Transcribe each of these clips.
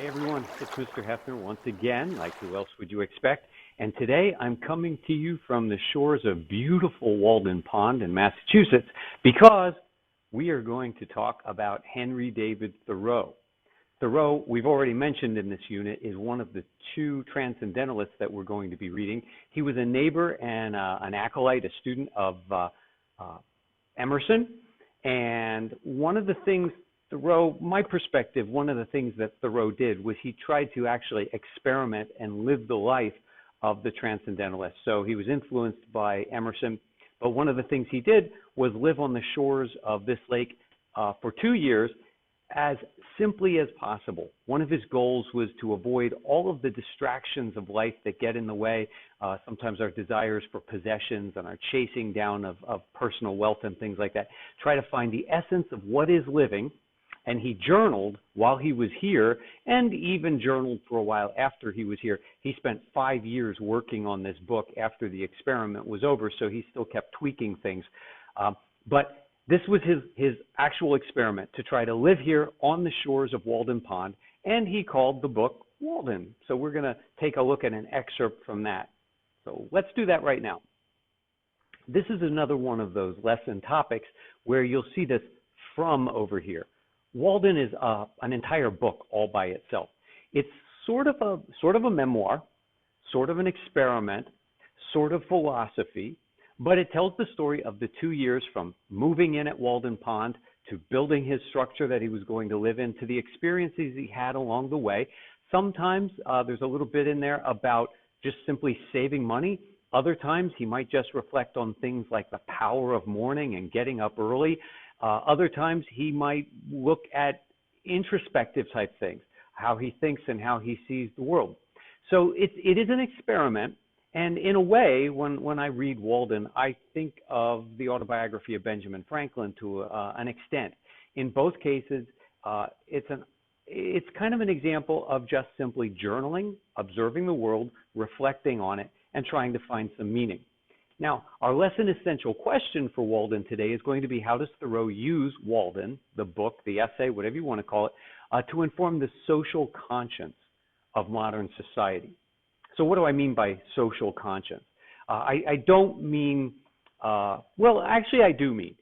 Hey everyone, it's Mr. Hefner once again, like who else would you expect? And today I'm coming to you from the shores of beautiful Walden Pond in Massachusetts because we are going to talk about Henry David Thoreau. Thoreau, we've already mentioned in this unit, is one of the two transcendentalists that we're going to be reading. He was a neighbor and an acolyte, a student of Emerson. And one of the things Thoreau, my perspective, one of the things that Thoreau did was he tried to actually experiment and live the life of the transcendentalists. So he was influenced by Emerson, but one of the things he did was live on the shores of this lake for 2 years as simply as possible. One of his goals was to avoid all of the distractions of life that get in the way, sometimes our desires for possessions and our chasing down of personal wealth and things like that. Try to find the essence of what is living. And he journaled while he was here and even journaled for a while after he was here. He spent 5 years working on this book after the experiment was over, so he still kept tweaking things. But this was his actual experiment, to try to live here on the shores of Walden Pond, and he called the book Walden. So we're going to take a look at an excerpt from that. So let's do that right now. This is another one of those lesson topics where you'll see this from over here. Walden is an entire book all by itself. It's sort of a memoir, sort of an experiment, sort of philosophy, but it tells the story of the 2 years from moving in at Walden Pond to building his structure that he was going to live in, to the experiences he had along the way. Sometimes there's a little bit in there about just simply saving money. Other times he might just reflect on things like the power of morning and getting up early. Other times he might look at introspective type things, how he thinks and how he sees the world. So it is an experiment. And in a way, when I read Walden, I think of the autobiography of Benjamin Franklin to an extent. In both cases, it's kind of an example of just simply journaling, observing the world, reflecting on it, and trying to find some meaning. Now, our lesson essential question for Walden today is going to be, how does Thoreau use Walden, the book, the essay, whatever you want to call it, to inform the social conscience of modern society? So what do I mean by social conscience? I don't mean, well, actually I do mean.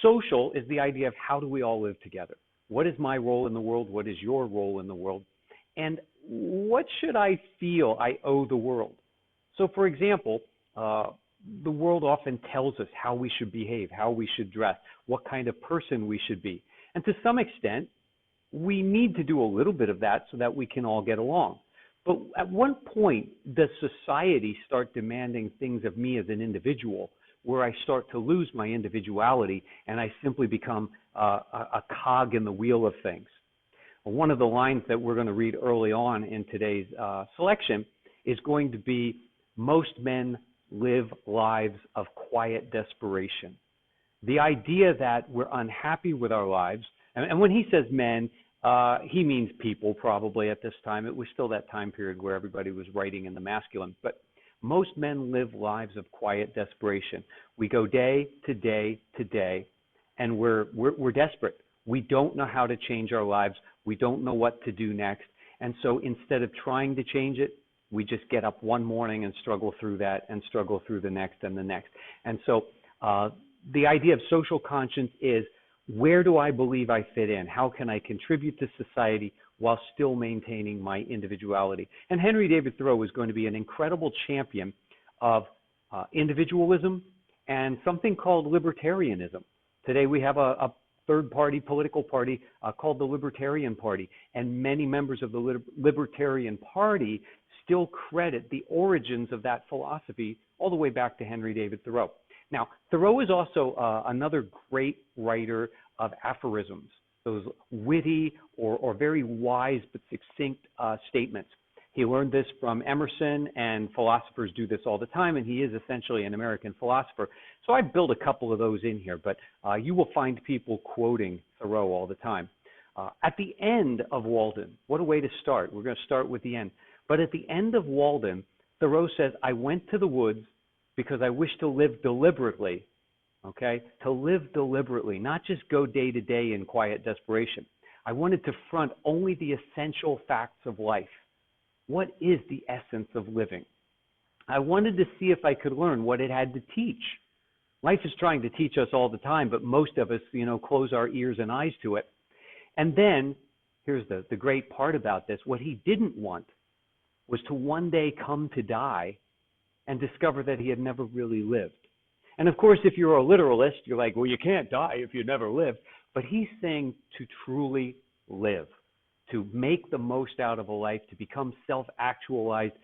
Social is the idea of how do we all live together? What is my role in the world? What is your role in the world? And what should I feel I owe the world? So for example, the world often tells us how we should behave, how we should dress, what kind of person we should be. And to some extent, we need to do a little bit of that so that we can all get along. But at one point, does society start demanding things of me as an individual, where I start to lose my individuality and I simply become a cog in the wheel of things? Well, one of the lines that we're going to read early on in today's selection is going to be, most men live lives of quiet desperation. The idea that we're unhappy with our lives, and when he says men, he means people probably at this time. It was still that time period where everybody was writing in the masculine. But most men live lives of quiet desperation. We go day to day to day, and we're desperate. We don't know how to change our lives. We don't know what to do next. And so instead of trying to change it, we just get up one morning and struggle through that and struggle through the next and the next. And so the idea of social conscience is, where do I believe I fit in? How can I contribute to society while still maintaining my individuality? And Henry David Thoreau is going to be an incredible champion of individualism and something called libertarianism. Today we have a third-party political party called the Libertarian Party, and many members of the Libertarian Party still credit the origins of that philosophy all the way back to Henry David Thoreau. Now, Thoreau is also another great writer of aphorisms, those witty or very wise but succinct statements. He learned this from Emerson, and philosophers do this all the time, and he is essentially an American philosopher. So I built a couple of those in here, but you will find people quoting Thoreau all the time. At the end of Walden, what a way to start. We're going to start with the end. But at the end of Walden, Thoreau says, I went to the woods because I wish to live deliberately, okay? To live deliberately, not just go day to day in quiet desperation. I wanted to front only the essential facts of life. What is the essence of living? I wanted to see if I could learn what it had to teach. Life is trying to teach us all the time, but most of us, close our ears and eyes to it. And then, here's the great part about this, what he didn't want was to one day come to die and discover that he had never really lived. And of course, if you're a literalist, you're like, well, you can't die if you never lived. But he's saying to truly live, to make the most out of a life, to become self-actualized,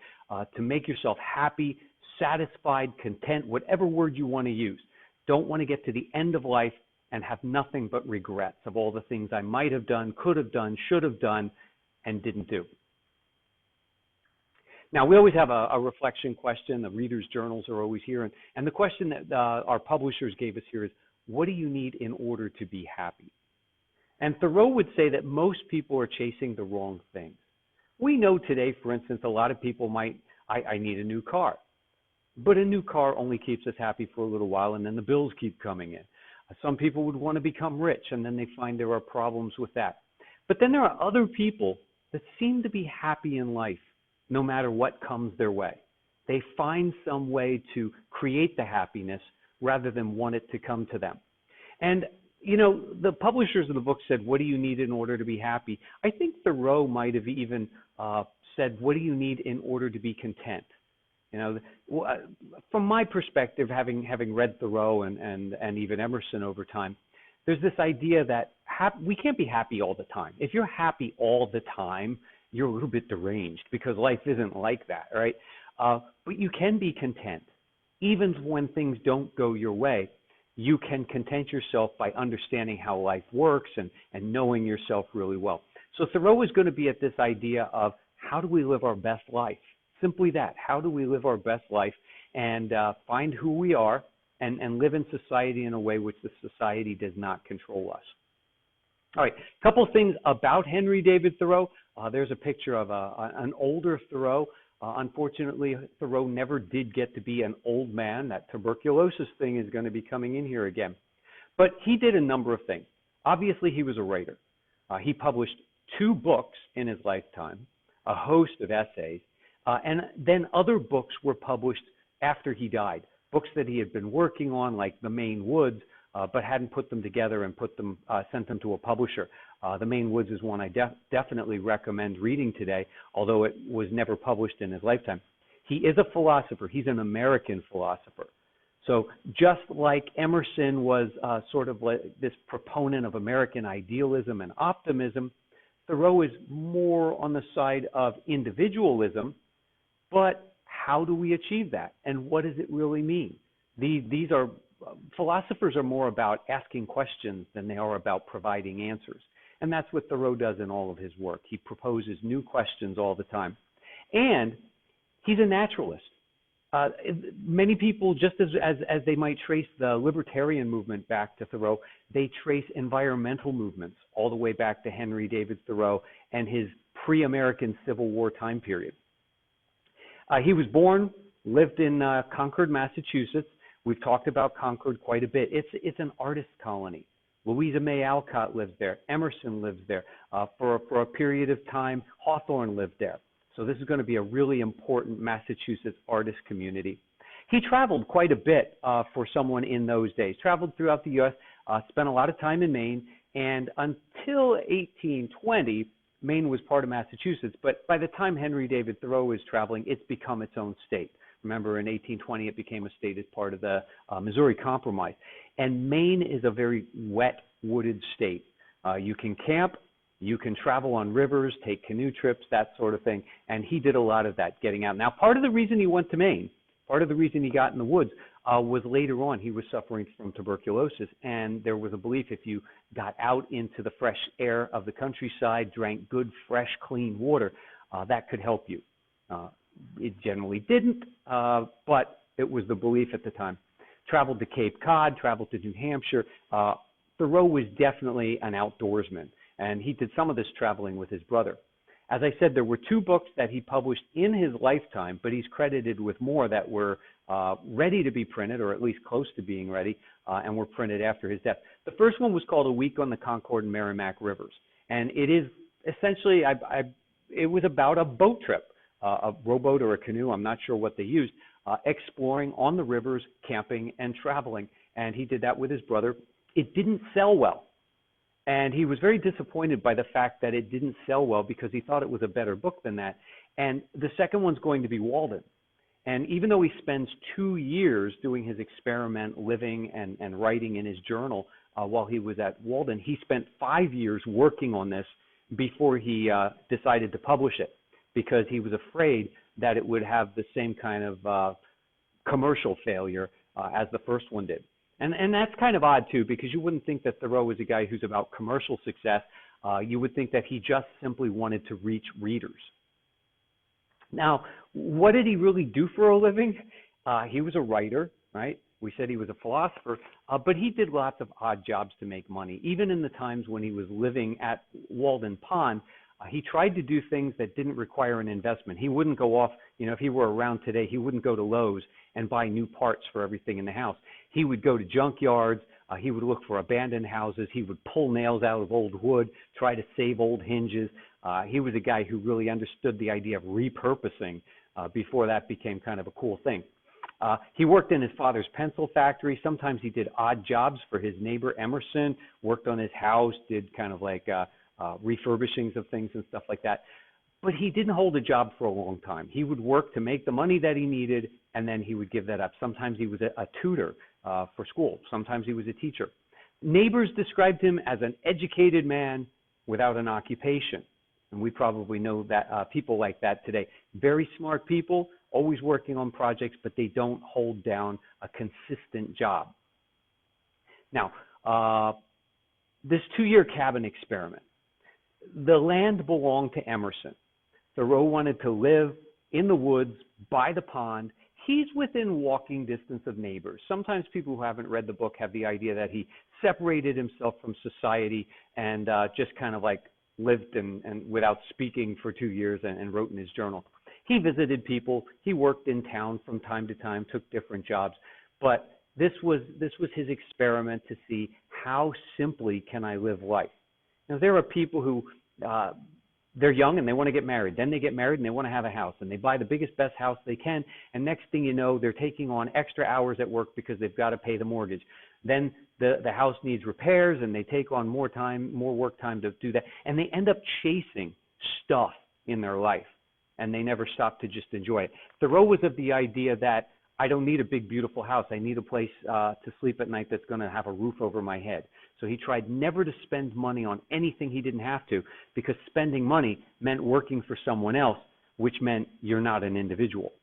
to make yourself happy, satisfied, content, whatever word you want to use. Don't want to get to the end of life and have nothing but regrets of all the things I might have done, could have done, should have done, and didn't do. Now, we always have a reflection question. The readers' journals are always here. And the question that our publishers gave us here is, what do you need in order to be happy? And Thoreau would say that most people are chasing the wrong things. We know today, for instance, a lot of people I need a new car. But a new car only keeps us happy for a little while, and then the bills keep coming in. Some people would want to become rich, and then they find there are problems with that. But then there are other people that seem to be happy in life, no matter what comes their way. They find some way to create the happiness rather than want it to come to them. And, the publishers of the book said, what do you need in order to be happy? I think Thoreau might have even said, what do you need in order to be content? From my perspective, having read Thoreau and even Emerson over time, there's this idea that we can't be happy all the time. If you're happy all the time, you're a little bit deranged because life isn't like that, right? But you can be content. Even when things don't go your way, you can content yourself by understanding how life works and knowing yourself really well. So Thoreau is going to be at this idea of how do we live our best life? Simply that. How do we live our best life and find who we are and live in society in a way which the society does not control us? All right, a couple of things about Henry David Thoreau. There's a picture of an older Thoreau. Unfortunately, Thoreau never did get to be an old man. That tuberculosis thing is going to be coming in here again. But he did a number of things. Obviously, he was a writer. He published 2 books in his lifetime, a host of essays, and then other books were published after he died, books that he had been working on, like The Maine Woods, but hadn't put them together and sent them to a publisher. The Maine Woods is one I definitely recommend reading today, although it was never published in his lifetime. He is a philosopher. He's an American philosopher. So just like Emerson was sort of like this proponent of American idealism and optimism, Thoreau is more on the side of individualism, but how do we achieve that? And what does it really mean? Philosophers are more about asking questions than they are about providing answers. And that's what Thoreau does in all of his work. He proposes new questions all the time. And he's a naturalist. Many people, just as they might trace the libertarian movement back to Thoreau, they trace environmental movements all the way back to Henry David Thoreau and his pre-American Civil War time period. He was born, lived in Concord, Massachusetts. We've talked about Concord quite a bit. It's an artist colony. Louisa May Alcott lived there. Emerson lived there. For a period of time, Hawthorne lived there. So this is going to be a really important Massachusetts artist community. He traveled quite a bit for someone in those days. Traveled throughout the U.S., spent a lot of time in Maine, and until 1820, Maine was part of Massachusetts. But by the time Henry David Thoreau is traveling, it's become its own state. Remember, in 1820, it became a state as part of the Missouri Compromise. And Maine is a very wet, wooded state. You can camp, you can travel on rivers, take canoe trips, that sort of thing. And he did a lot of that, getting out. Now, part of the reason he went to Maine, part of the reason he got in the woods, was later on he was suffering from tuberculosis. And there was a belief if you got out into the fresh air of the countryside, drank good, fresh, clean water, that could help you. It generally didn't, but it was the belief at the time. Traveled to Cape Cod, traveled to New Hampshire. Thoreau was definitely an outdoorsman, and he did some of this traveling with his brother. As I said, there were 2 books that he published in his lifetime, but he's credited with more that were ready to be printed, or at least close to being ready, and were printed after his death. The first one was called A Week on the Concord and Merrimack Rivers. And it is essentially, it was about a boat trip, a rowboat or a canoe, I'm not sure what they used, exploring on the rivers, camping and traveling. And he did that with his brother. It didn't sell well. And he was very disappointed by the fact that it didn't sell well because he thought it was a better book than that. And the second one's going to be Walden. And even though he spends 2 years doing his experiment, living and writing in his journal while he was at Walden, he spent 5 years working on this before he decided to publish it, because he was afraid that it would have the same kind of commercial failure as the first one did. And that's kind of odd, too, because you wouldn't think that Thoreau is a guy who's about commercial success. You would think that he just simply wanted to reach readers. Now, what did he really do for a living? He was a writer, right? We said he was a philosopher, but he did lots of odd jobs to make money. Even in the times when he was living at Walden Pond, he tried to do things that didn't require an investment. He wouldn't go off, if he were around today, he wouldn't go to Lowe's and buy new parts for everything in the house. He would go to junkyards. He would look for abandoned houses. He would pull nails out of old wood, try to save old hinges. He was a guy who really understood the idea of repurposing before that became kind of a cool thing. He worked in his father's pencil factory. Sometimes he did odd jobs for his neighbor Emerson, worked on his house, did kind of like refurbishings of things and stuff like that. But he didn't hold a job for a long time. He would work to make the money that he needed, and then he would give that up. Sometimes he was a tutor for school. Sometimes he was a teacher. Neighbors described him as an educated man without an occupation. And we probably know that people like that today. Very smart people, always working on projects, but they don't hold down a consistent job. Now, this 2-year cabin experiment, the land belonged to Emerson. Thoreau wanted to live in the woods by the pond. He's within walking distance of neighbors. Sometimes people who haven't read the book have the idea that he separated himself from society and just kind of like lived and without speaking for 2 years and wrote in his journal. He visited people. He worked in town from time to time, took different jobs. But this was his experiment to see how simply can I live life. Now, there are people who they're young and they want to get married. Then they get married and they want to have a house. And they buy the biggest, best house they can. And next thing you know, they're taking on extra hours at work because they've got to pay the mortgage. Then the house needs repairs and they take on more time, more work time to do that. And they end up chasing stuff in their life. And they never stop to just enjoy it. Thoreau was of the idea that I don't need a big, beautiful house. I need a place to sleep at night that's going to have a roof over my head. So he tried never to spend money on anything he didn't have to, because spending money meant working for someone else, which meant you're not an individual.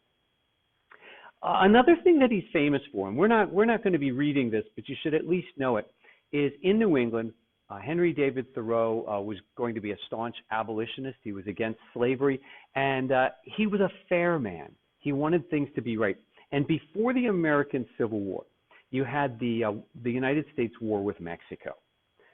Another thing that he's famous for, and we're not going to be reading this, but you should at least know it, is in New England, Henry David Thoreau was going to be a staunch abolitionist. He was against slavery, and he was a fair man. He wanted things to be right. And before the American Civil War, you had the United States war with Mexico.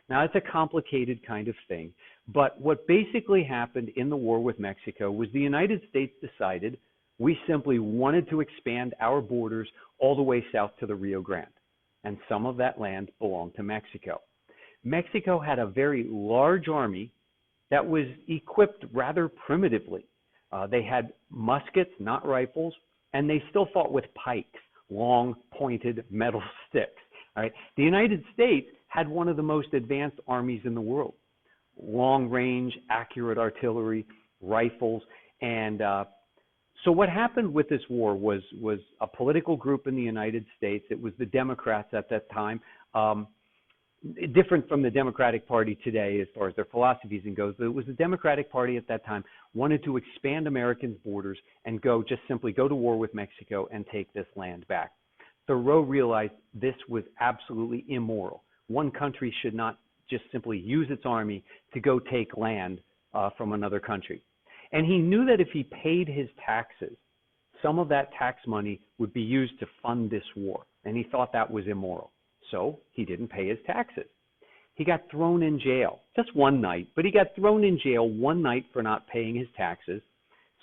Now, it's a complicated kind of thing, but what basically happened in the war with Mexico was the United States decided we simply wanted to expand our borders all the way south to the Rio Grande, and some of that land belonged to Mexico. Mexico had a very large army that was equipped rather primitively. They had muskets, not rifles, and they still fought with pikes, long, pointed metal sticks. All right? The United States had one of the most advanced armies in the world. Long-range, accurate artillery, rifles. And so what happened with this war was a political group in the United States. It was the Democrats at that time. Different from the Democratic Party today as far as their philosophies and goes, but it was the Democratic Party at that time wanted to expand Americans' borders and simply go to war with Mexico and take this land back. Thoreau realized this was absolutely immoral. One country should not just simply use its army to go take land from another country. And he knew that if he paid his taxes, some of that tax money would be used to fund this war, and he thought that was immoral. So he didn't pay his taxes. He got thrown in jail, just one night, but he got thrown in jail one night for not paying his taxes.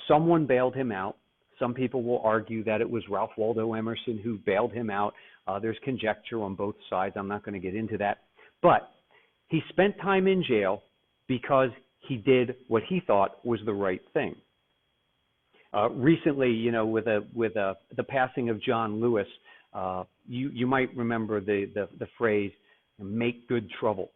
Someone bailed him out. Some people will argue that it was Ralph Waldo Emerson who bailed him out. There's conjecture on both sides. I'm not going to get into that. But he spent time in jail because he did what he thought was the right thing. Recently, with the passing of John Lewis, you might remember the phrase, "make good trouble."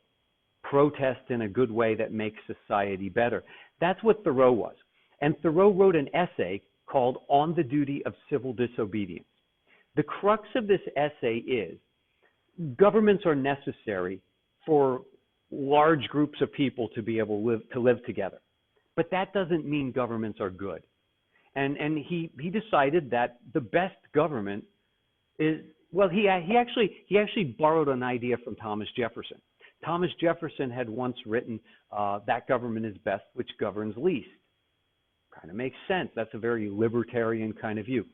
Protest in a good way that makes society better. That's what Thoreau was. And Thoreau wrote an essay called On the Duty of Civil Disobedience. The crux of this essay is governments are necessary for large groups of people to be able to live together. But that doesn't mean governments are good. And he decided that the best government is, well, he actually borrowed an idea from Thomas Jefferson. Thomas Jefferson had once written, that government is best which governs least. Kind of makes sense. That's a very libertarian kind of view.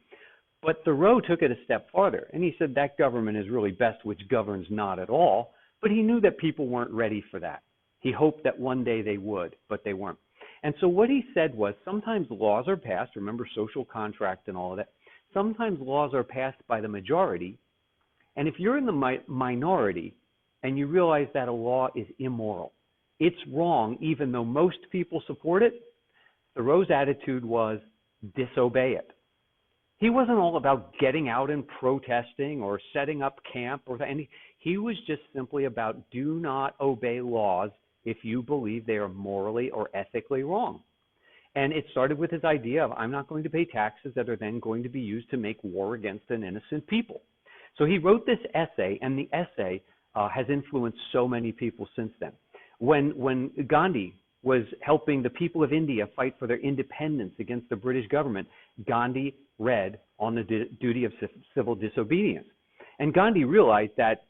But Thoreau took it a step farther, and he said that government is really best which governs not at all, but he knew that people weren't ready for that. He hoped that one day they would, but they weren't. And so what he said was sometimes laws are passed, remember social contract and all of that, sometimes laws are passed by the majority, and if you're in the minority and you realize that a law is immoral, it's wrong even though most people support it, Thoreau's attitude was disobey it. He wasn't all about getting out and protesting or setting up camp or anything. He was just simply about do not obey laws if you believe they are morally or ethically wrong. And it started with his idea of I'm not going to pay taxes that are then going to be used to make war against an innocent people. So he wrote this essay, and the essay has influenced so many people since then. When Gandhi was helping the people of India fight for their independence against the British government, Gandhi read On the Duty of Civil Disobedience. And Gandhi realized that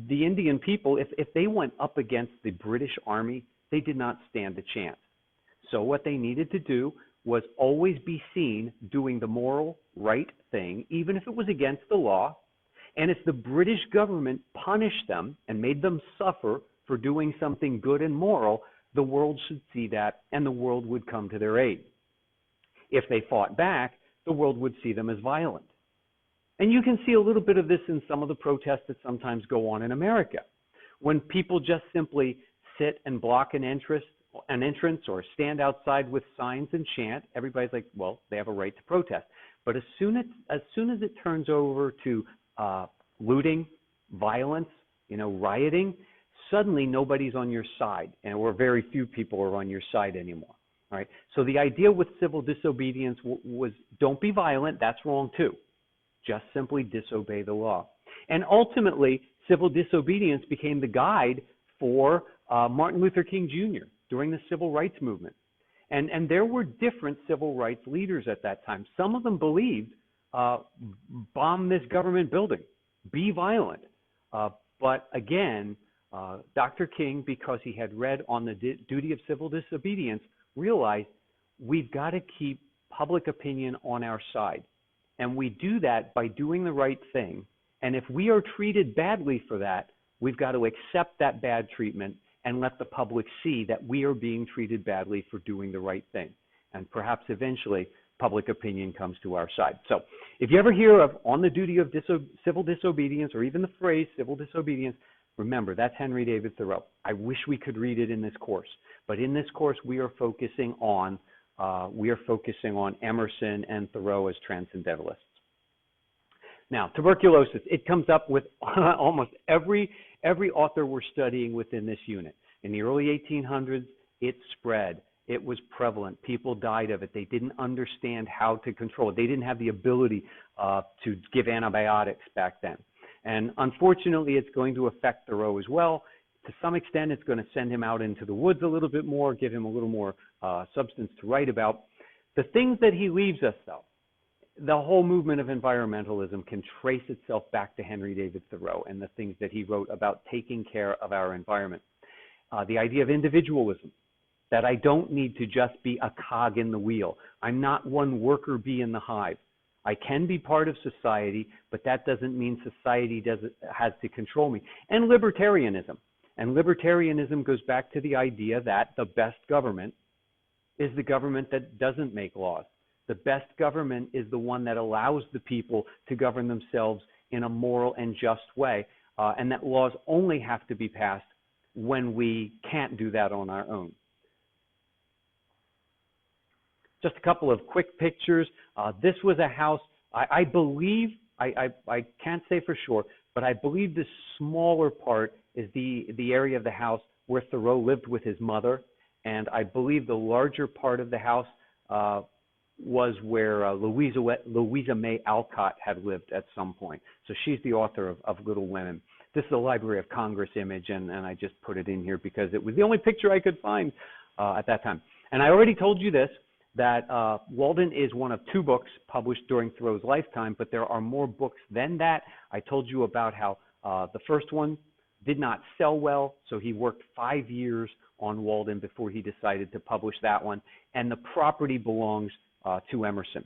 the Indian people, if they went up against the British army, they did not stand a chance. So what they needed to do was always be seen doing the moral, right thing, even if it was against the law. And if the British government punished them and made them suffer for doing something good and moral, the world should see that, and the world would come to their aid. If they fought back, the world would see them as violent. And you can see a little bit of this in some of the protests that sometimes go on in America. When people just simply sit and block an entrance or stand outside with signs and chant, everybody's like, well, they have a right to protest. But as soon as it turns over to looting, violence, rioting, suddenly nobody's on your side, or very few people are on your side anymore. All right? So the idea with civil disobedience was don't be violent, that's wrong too. Just simply disobey the law. And ultimately, civil disobedience became the guide for Martin Luther King Jr. during the Civil Rights Movement. And there were different civil rights leaders at that time. Some of them believed, bomb this government building, be violent. But again, Dr. King, because he had read On the Duty of Civil Disobedience, realized we've got to keep public opinion on our side. And we do that by doing the right thing. And if we are treated badly for that, we've got to accept that bad treatment and let the public see that we are being treated badly for doing the right thing. And perhaps eventually public opinion comes to our side. So if you ever hear of On the Duty of Civil Disobedience, or even the phrase civil disobedience, remember, that's Henry David Thoreau. I wish we could read it in this course. But in this course, we are focusing on Emerson and Thoreau as transcendentalists. Now, tuberculosis, it comes up with almost every author we're studying within this unit. In the early 1800s, it spread. It was prevalent. People died of it. They didn't understand how to control it. They didn't have the ability to give antibiotics back then. And unfortunately, it's going to affect Thoreau as well. To some extent, it's going to send him out into the woods a little bit more, give him a little more substance to write about. The things that he leaves us, though, the whole movement of environmentalism can trace itself back to Henry David Thoreau and the things that he wrote about taking care of our environment. The idea of individualism, that I don't need to just be a cog in the wheel. I'm not one worker bee in the hive. I can be part of society, but that doesn't mean society has to control me. And libertarianism. And libertarianism goes back to the idea that the best government is the government that doesn't make laws. The best government is the one that allows the people to govern themselves in a moral and just way, and that laws only have to be passed when we can't do that on our own. Just a couple of quick pictures. This was a house, I believe, I can't say for sure, but I believe the smaller part is the area of the house where Thoreau lived with his mother, and I believe the larger part of the house was where Louisa May Alcott had lived at some point. So she's the author of Little Women. This is a Library of Congress image, and I just put it in here because it was the only picture I could find at that time. And I already told you this, that Walden is one of 2 books published during Thoreau's lifetime, but there are more books than that. I told you about how the first one did not sell well, so he worked 5 years on Walden before he decided to publish that one, and the property belongs to Emerson.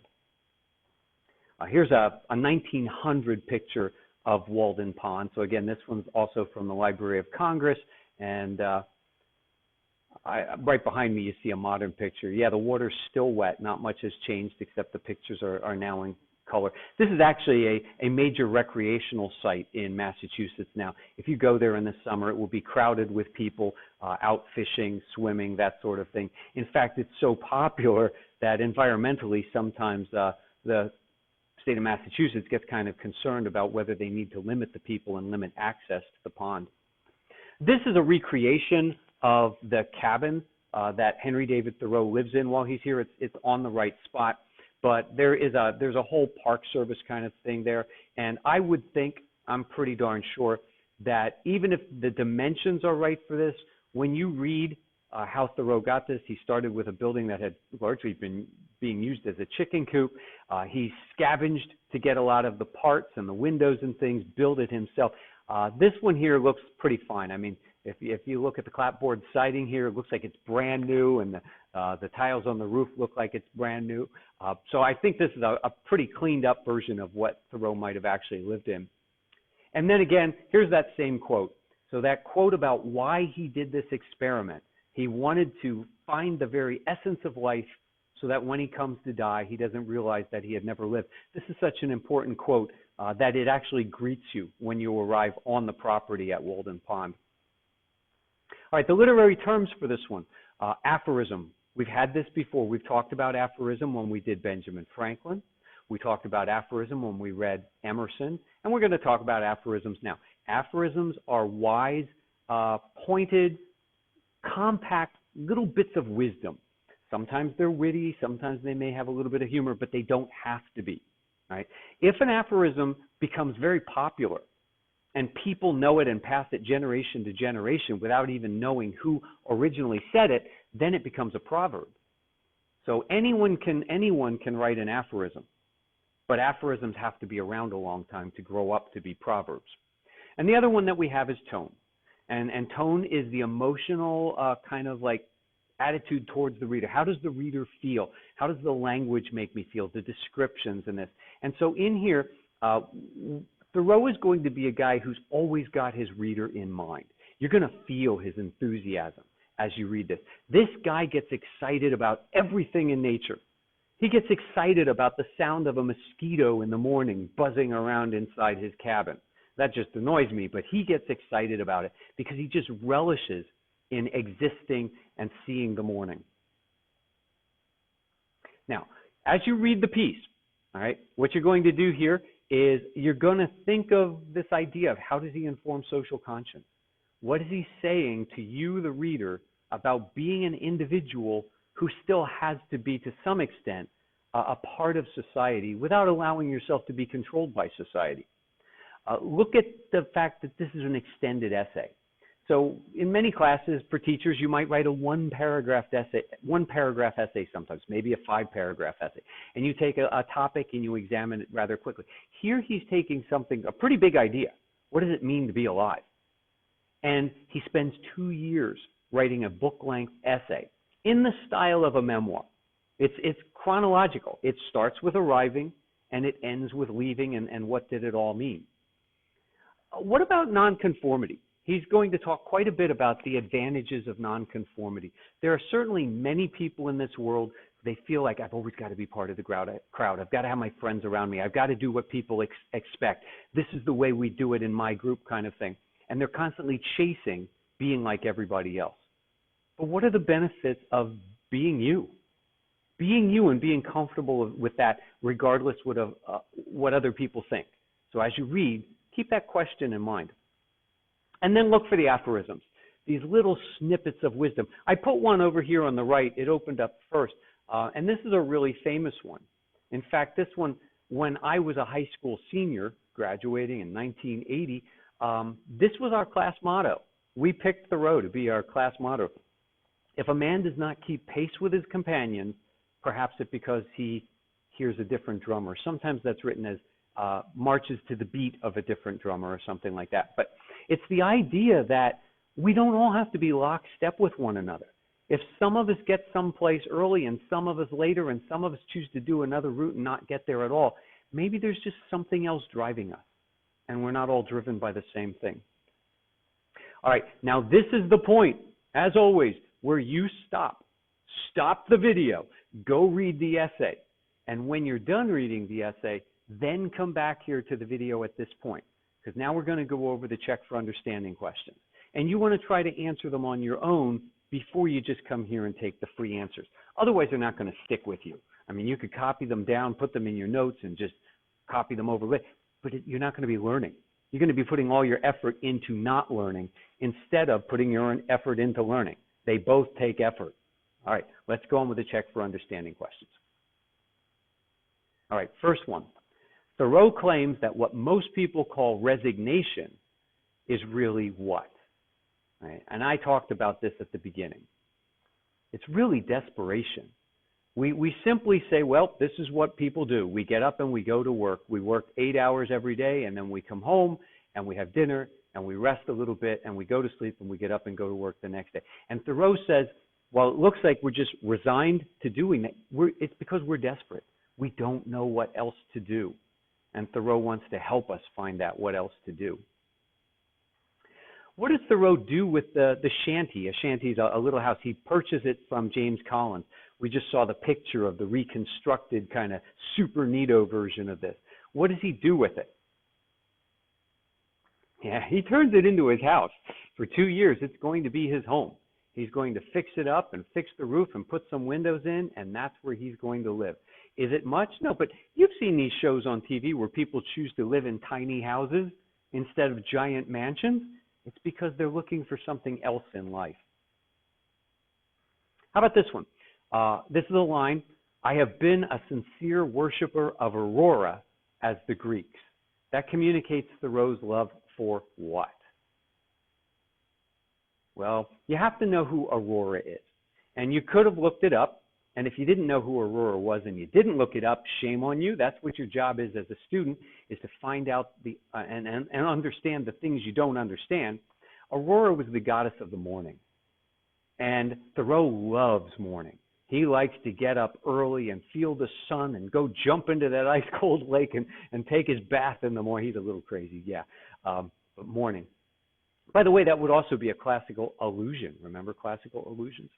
Here's a 1900 picture of Walden Pond. So again, this one's also from the Library of Congress, and right behind me you see a modern picture. Yeah, the water's still wet. Not much has changed except the pictures are now in color. This is actually a major recreational site in Massachusetts now. If you go there in the summer, it will be crowded with people out fishing, swimming, that sort of thing. In fact, it's so popular that environmentally sometimes the state of Massachusetts gets kind of concerned about whether they need to limit the people and limit access to the pond. This is a recreation of the cabin that Henry David Thoreau lives in while he's here. It's on the right spot. But there's a whole Park Service kind of thing there, and I would think, I'm pretty darn sure, that even if the dimensions are right for this, when you read how Thoreau got this, he started with a building that had largely been being used as a chicken coop. He scavenged to get a lot of the parts and the windows and things, built it himself. This one here looks pretty fine. I mean, if you look at the clapboard siding here, it looks like it's brand new, and the tiles on the roof look like it's brand new. So I think this is a pretty cleaned up version of what Thoreau might have actually lived in. And then again, here's that same quote. So that quote about why he did this experiment. He wanted to find the very essence of life so that when he comes to die, he doesn't realize that he had never lived. This is such an important quote that it actually greets you when you arrive on the property at Walden Pond. All right, the literary terms for this one. Aphorism. We've had this before. We've talked about aphorism when we did Benjamin Franklin. We talked about aphorism when we read Emerson. And we're going to talk about aphorisms now. Aphorisms are wise, pointed, compact little bits of wisdom. Sometimes they're witty. Sometimes they may have a little bit of humor, but they don't have to be. Right? If an aphorism becomes very popular, and people know it and pass it generation to generation without even knowing who originally said it, then it becomes a proverb. So anyone can write an aphorism, but aphorisms have to be around a long time to grow up to be proverbs. And the other one that we have is tone. And tone is the emotional kind of like attitude towards the reader. How does the reader feel? How does the language make me feel? The descriptions in this. And so in here, Thoreau is going to be a guy who's always got his reader in mind. You're going to feel his enthusiasm as you read this. This guy gets excited about everything in nature. He gets excited about the sound of a mosquito in the morning buzzing around inside his cabin. That just annoys me, but he gets excited about it because he just relishes in existing and seeing the morning. Now, as you read the piece, all right, what you're going to do here is you're going to think of this idea of how does he inform social conscience? What is he saying to you, the reader, about being an individual who still has to be, to some extent, a part of society without allowing yourself to be controlled by society? Look at the fact that this is an extended essay. So in many classes for teachers, you might write a one-paragraph essay sometimes, maybe a 5-paragraph essay. And you take a topic and you examine it rather quickly. Here he's taking something, a pretty big idea. What does it mean to be alive? And he spends 2 years writing a book-length essay in the style of a memoir. It's chronological. It starts with arriving and it ends with leaving, and what did it all mean? What about nonconformity? He's going to talk quite a bit about the advantages of nonconformity. There are certainly many people in this world, they feel like I've always got to be part of the crowd. I've got to have my friends around me. I've got to do what people expect. This is the way we do it in my group kind of thing. And they're constantly chasing being like everybody else. But what are the benefits of being you? being you and being comfortable with that regardless what other people think. So as you read, keep that question in mind. And then look for the aphorisms, these little snippets of wisdom. I put one over here on the right. It opened up first. And this is a really famous one. In fact, this one, when I was a high school senior graduating in 1980, this was our class motto. We picked Thoreau to be our class motto. If a man does not keep pace with his companions, perhaps it's because he hears a different drummer. Sometimes that's written as marches to the beat of a different drummer or something like that. But it's the idea that we don't all have to be lockstep with one another. If some of us get someplace early and some of us later and some of us choose to do another route and not get there at all, maybe there's just something else driving us and we're not all driven by the same thing. All right, now this is the point, as always, where you stop. Stop the video, go read the essay. And when you're done reading the essay, then come back here to the video at this point, because now we're going to go over the check for understanding questions. And you want to try to answer them on your own before you just come here and take the free answers. Otherwise, they're not going to stick with you. I mean, you could copy them down, put them in your notes, and just copy them over, but you're not going to be learning. You're going to be putting all your effort into not learning instead of putting your own effort into learning. They both take effort. All right, let's go on with the check for understanding questions. All right, first one. Thoreau claims that what most people call resignation is really what? Right? And I talked about this at the beginning. It's really desperation. We simply say, well, this is what people do. We get up and we go to work. We work 8 hours every day, and then we come home and we have dinner and we rest a little bit and we go to sleep and we get up and go to work the next day. And Thoreau says, well, it looks like we're just resigned to doing that. It's because we're desperate. We don't know what else to do. And Thoreau wants to help us find out what else to do. What does Thoreau do with the shanty? A shanty is a little house. He purchased it from James Collins. We just saw the picture of the reconstructed kind of super neato version of this. What does he do with it? Yeah, he turns it into his house. For 2 years, it's going to be his home. He's going to fix it up and fix the roof and put some windows in, and that's where he's going to live. Is it much? No, but you've seen these shows on TV where people choose to live in tiny houses instead of giant mansions. It's because they're looking for something else in life. How about this one? This is a line, I have been a sincere worshiper of Aurora as the Greeks. That communicates Thoreau's love for what? Well, you have to know who Aurora is. And you could have looked it up. And if you didn't know who Aurora was and you didn't look it up, shame on you. That's what your job is as a student, is to find out and understand the things you don't understand. Aurora was the goddess of the morning. And Thoreau loves morning. He likes to get up early and feel the sun and go jump into that ice cold lake and take his bath in the morning. He's a little crazy, yeah, but morning. By the way, that would also be a classical allusion. Remember classical allusions?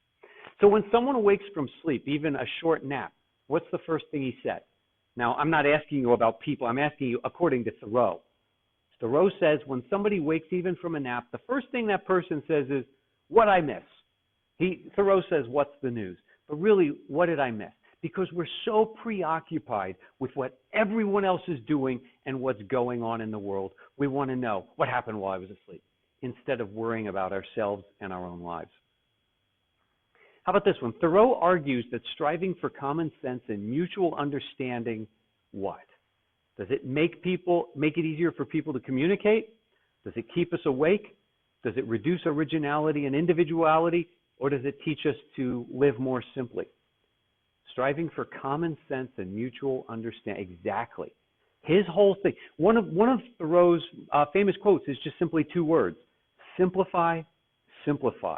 So when someone awakes from sleep, even a short nap, what's the first thing he said? Now, I'm not asking you about people. I'm asking you according to Thoreau. Thoreau says when somebody wakes even from a nap, the first thing that person says is, what I miss? Thoreau says, what's the news? But really, what did I miss? Because we're so preoccupied with what everyone else is doing and what's going on in the world, we want to know what happened while I was asleep, instead of worrying about ourselves and our own lives. How about this one? Thoreau argues that striving for common sense and mutual understanding, what? Does it make it easier for people to communicate? Does it keep us awake? Does it reduce originality and individuality? Or does it teach us to live more simply? Striving for common sense and mutual understanding. Exactly. His whole thing. One of Thoreau's famous quotes is just simply 2 words. Simplify, simplify.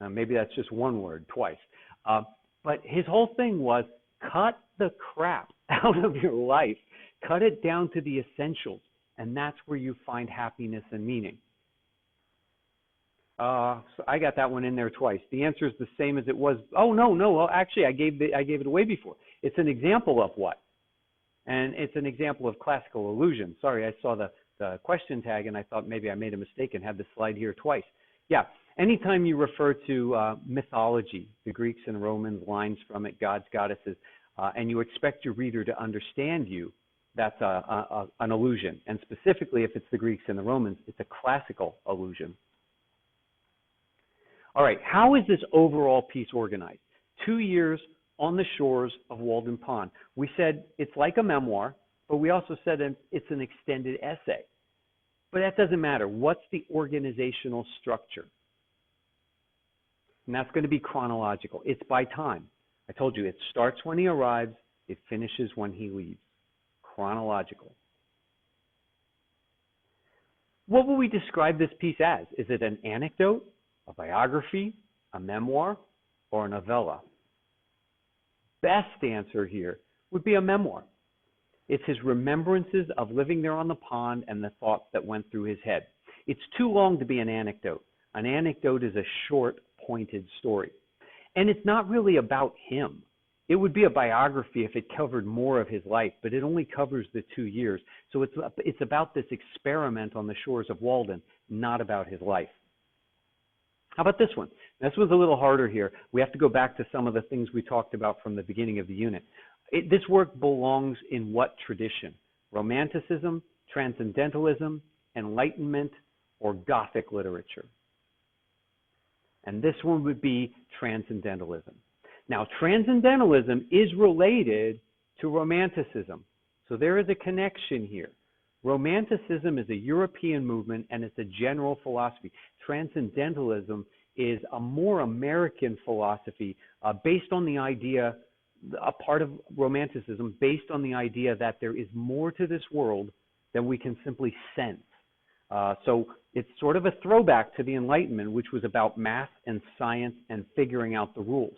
Now, maybe that's just one word, twice. But his whole thing was cut the crap out of your life. Cut it down to the essentials. And that's where you find happiness and meaning. So I got that one in there twice. The answer is the same as it was. Oh, no. Well, actually, I gave it away before. It's an example of what? And it's an example of classical allusion. Sorry, I saw the question tag, and I thought maybe I made a mistake and had the slide here twice. Yeah, Anytime you refer to mythology, the Greeks and Romans, lines from it, gods, goddesses, and you expect your reader to understand you, that's an allusion. And specifically, if it's the Greeks and the Romans, it's a classical allusion. All right, how is this overall piece organized? 2 years on the shores of Walden Pond. We said it's like a memoir, but we also said it's an extended essay. But that doesn't matter. What's the organizational structure? And that's going to be chronological. It's by time. I told you it starts when he arrives, it finishes when he leaves. Chronological. What will we describe this piece as? Is it an anecdote, a biography, a memoir, or a novella? Best answer here would be a memoir. It's his remembrances of living there on the pond and the thoughts that went through his head. It's too long to be an anecdote. An anecdote is a short, pointed story. And it's not really about him. It would be a biography if it covered more of his life, but it only covers the 2 years. So it's about this experiment on the shores of Walden, not about his life. How about this one? This was a little harder here. We have to go back to some of the things we talked about from the beginning of the unit. This work belongs in what tradition? Romanticism, Transcendentalism, Enlightenment, or Gothic literature? And this one would be Transcendentalism. Now, Transcendentalism is related to Romanticism. So there is a connection here. Romanticism is a European movement and it's a general philosophy. Transcendentalism is a more American philosophy based on the idea, a part of Romanticism based on the idea that there is more to this world than we can simply sense. So it's sort of a throwback to the Enlightenment, which was about math and science and figuring out the rules.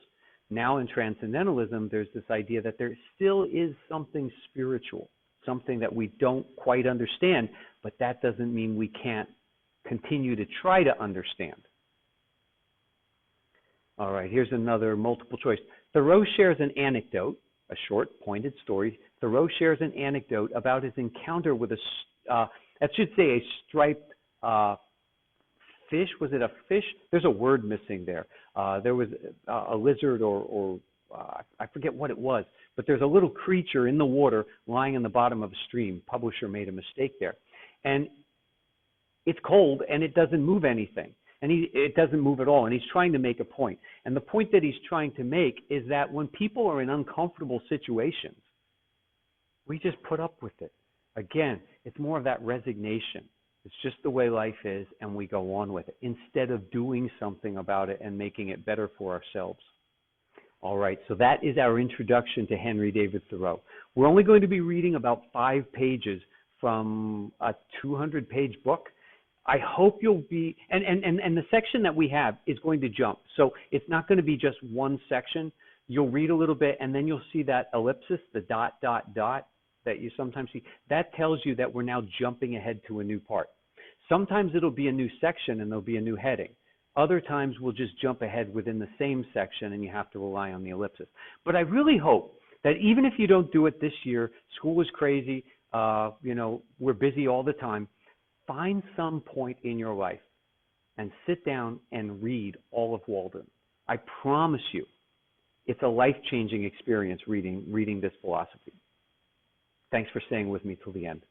Now in Transcendentalism, there's this idea that there still is something spiritual, something that we don't quite understand, but that doesn't mean we can't continue to try to understand. All right, here's another multiple choice. Thoreau shares an anecdote, a short, pointed story. Thoreau shares an anecdote about his encounter with a striped fish. Was it a fish? There's a word missing there. There was a lizard or I forget what it was, but there's a little creature in the water lying in the bottom of a stream. Publisher made a mistake there. And it's cold and it doesn't move anything. And it doesn't move at all. And he's trying to make a point. And the point that he's trying to make is that when people are in uncomfortable situations, we just put up with it. Again, it's more of that resignation. It's just the way life is, and we go on with it, instead of doing something about it and making it better for ourselves. All right, so that is our introduction to Henry David Thoreau. We're only going to be reading about 5 pages from a 200-page book. I hope you'll be, and the section that we have is going to jump. So it's not going to be just one section. You'll read a little bit, and then you'll see that ellipsis, the ... that you sometimes see. That tells you that we're now jumping ahead to a new part. Sometimes it'll be a new section and there'll be a new heading. Other times we'll just jump ahead within the same section and you have to rely on the ellipsis. But I really hope that even if you don't do it this year, school is crazy, we're busy all the time, find some point in your life and sit down and read all of Walden. I promise you, it's a life-changing experience reading this philosophy. Thanks for staying with me till the end.